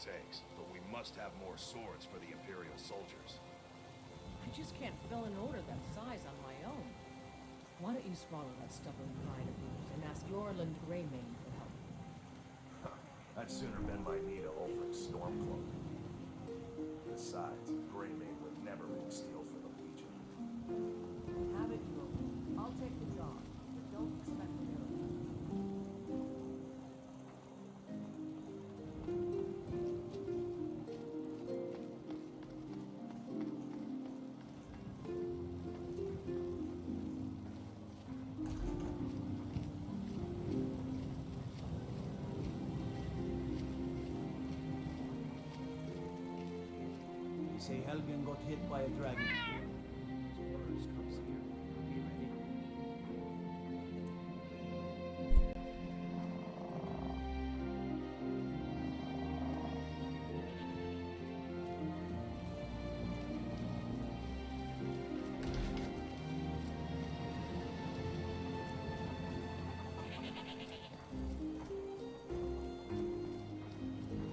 takes, but we must have more swords for the Imperial soldiers. I just can't fill an order that size on my own. Why don't you swallow that stubborn pride of yours and ask Yorland Greymane for help? I'd sooner bend my knee to Ulfric's Stormcloak. Besides, Greymane would never make steel for the Legion. Have it your way. I'll take the job, but don't expect a miracle. Say Helgen got hit by a dragon. Words comes here. Be ready.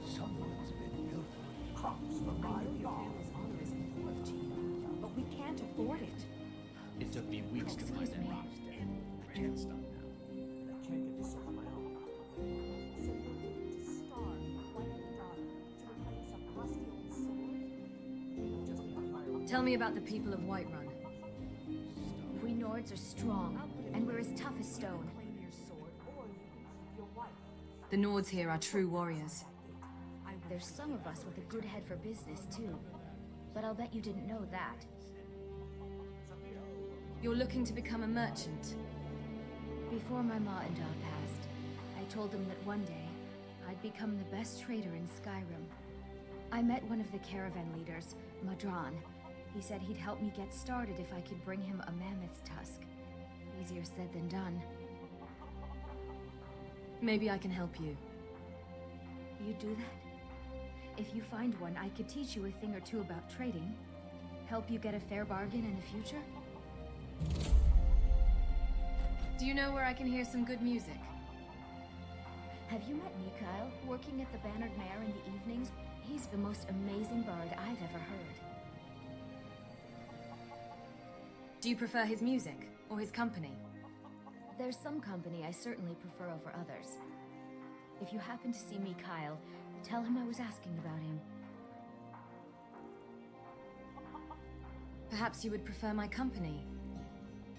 Someone's been built. Cops for my dog. But we can't afford it. It took me weeks to find that rock's dead. I can't stop now. I can't get this off my own. So you're willing to starve your wife and daughter to reclaim some rusty old sword? Just need to fire. Tell me about the people of Whiterun. We Nords are strong, and we're as tough as stone. Reclaim your sword, or you can keep your wife. The Nords here are true warriors. There's some of us with a good head for business, too. But I'll bet you didn't know that. You're looking to become a merchant. Before my ma and Da passed, I told them that one day, I'd become the best trader in Skyrim. I met one of the caravan leaders, Madran. He said he'd help me get started if I could bring him a mammoth's tusk. Easier said than done. Maybe I can help you. You'd do that? If you find one, I could teach you a thing or two about trading. Help you get a fair bargain in the future? Do you know where I can hear some good music? Have you met Mikhail, working at the Bannered Mare in the evenings? He's the most amazing bard I've ever heard. Do you prefer his music, or his company? There's some company I certainly prefer over others. If you happen to see Mikhail, tell him I was asking about him. Perhaps you would prefer my company.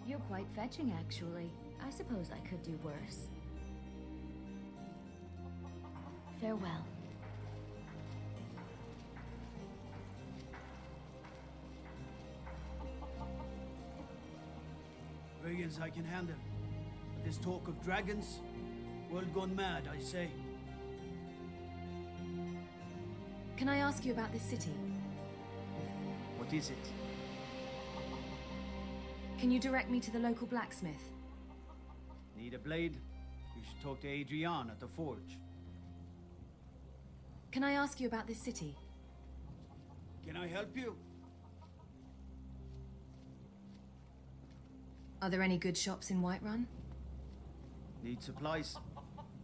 You're quite fetching, actually. I suppose I could do worse. Farewell. Brigands I can handle. But this talk of dragons, world gone mad, I say. Can I ask you about this city? What is it? Can you direct me to the local blacksmith? Need a blade? You should talk to Adrian at the forge. Can I ask you about this city? Can I help you? Are there any good shops in Whiterun? Need supplies?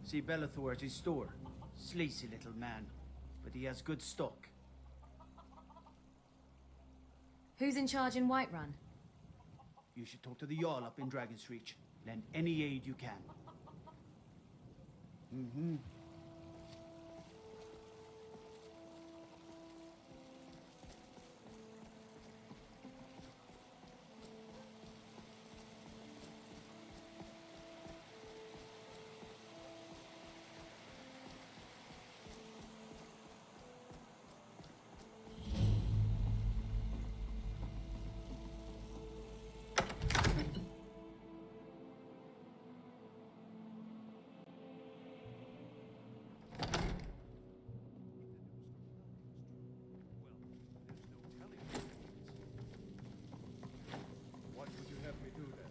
See Bellathor at his store. Sleazy little man, but he has good stock. Who's in charge in Whiterun? You should talk to the Jarl up in Dragon's Reach. Lend any aid you can. What would you have me do then?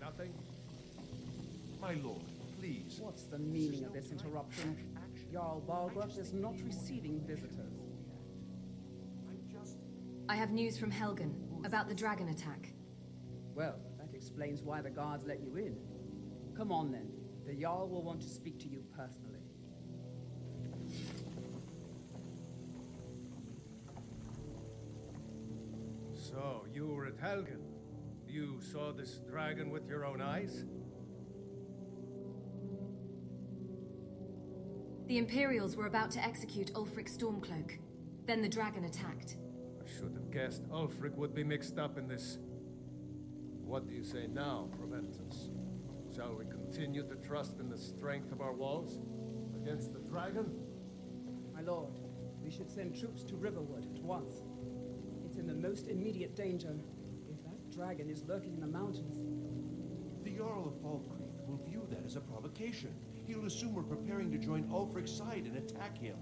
Nothing? My lord, please. What's the meaning of this interruption? Jarl Balgruuf is not receiving visitors. I have news from Helgen about the dragon attack. Well, that explains why the guards let you in. Come on then. The Jarl will want to speak to you personally. So, you were at Helgen. You saw this dragon with your own eyes? The Imperials were about to execute Ulfric Stormcloak. Then the dragon attacked. I should have guessed Ulfric would be mixed up in this. What do you say now, Proventus? Shall we continue to trust in the strength of our walls against the dragon? My lord, we should send troops to Riverwood at once. It's in the most immediate danger. If that dragon is lurking in the mountains... The Jarl of Falkreath will view that as a provocation. He'll assume we're preparing to join Ulfric's side and attack him.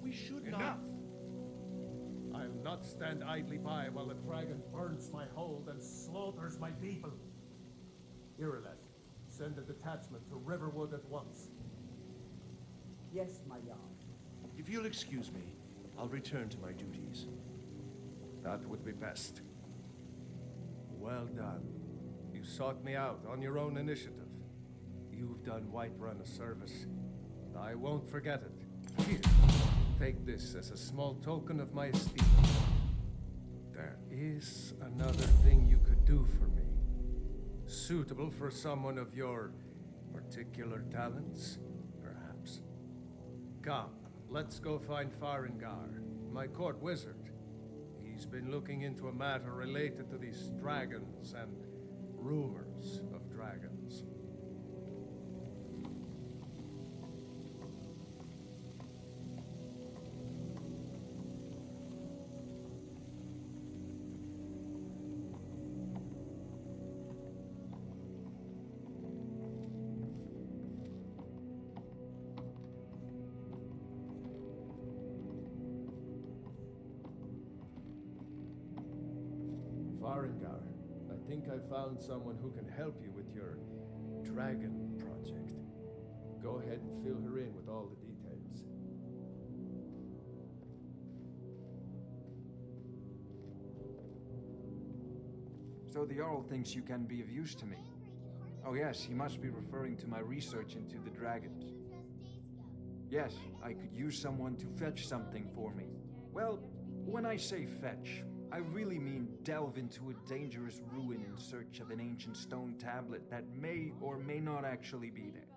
We should not... Enough! I'll not stand idly by while the dragon burns my hold and slaughters my people. Irileth, send a detachment to Riverwood at once. Yes, my Jarl. If you'll excuse me, I'll return to my duties. That would be best. Well done. You sought me out on your own initiative. You've done Whiterun a service. I won't forget it. Here, take this as a small token of my esteem. There is another thing you could do for me. Suitable for someone of your particular talents, perhaps. Come, let's go find Farengar, my court wizard. He's been looking into a matter related to these dragons and rumors of dragons. Farengar, I think I found someone who can help you with your dragon project. Go ahead and fill her in with all the details. So the Jarl thinks you can be of use to me. Oh yes, he must be referring to my research into the dragons. Yes, I could use someone to fetch something for me. Well, when I say fetch, I really mean delve into a dangerous ruin in search of an ancient stone tablet that may or may not actually be there.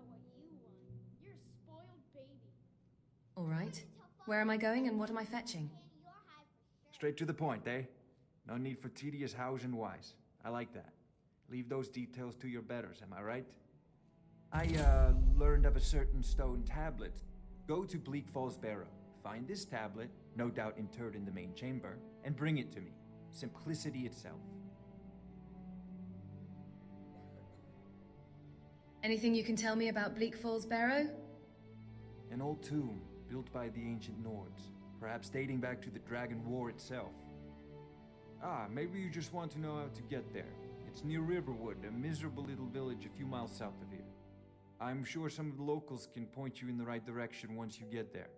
All right. Where am I going and what am I fetching? Straight to the point, eh? No need for tedious hows and whys. I like that. Leave those details to your betters, am I right? I, learned of a certain stone tablet. Go to Bleak Falls Barrow. Find this tablet, no doubt interred in the main chamber, and bring it to me. Simplicity itself. Anything you can tell me about Bleak Falls Barrow? An old tomb built by the ancient Nords, perhaps dating back to the Dragon War itself. Ah, maybe you just want to know how to get there. It's near Riverwood, a miserable little village a few miles south of here. I'm sure some of the locals can point you in the right direction once you get there.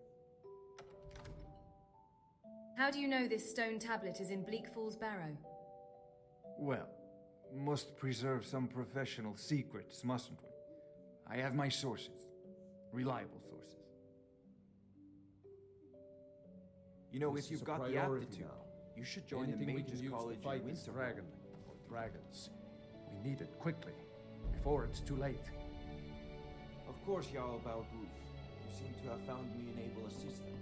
How do you know this stone tablet is in Bleak Falls Barrow? Well, must preserve some professional secrets, mustn't we? I have my sources. Reliable sources. You know, if you've got the aptitude, you should join the Mages College in Winter. Dragon or dragons. We need it quickly, before it's too late. Of course, Jarl Balgruf. You seem to have found me an able assistant.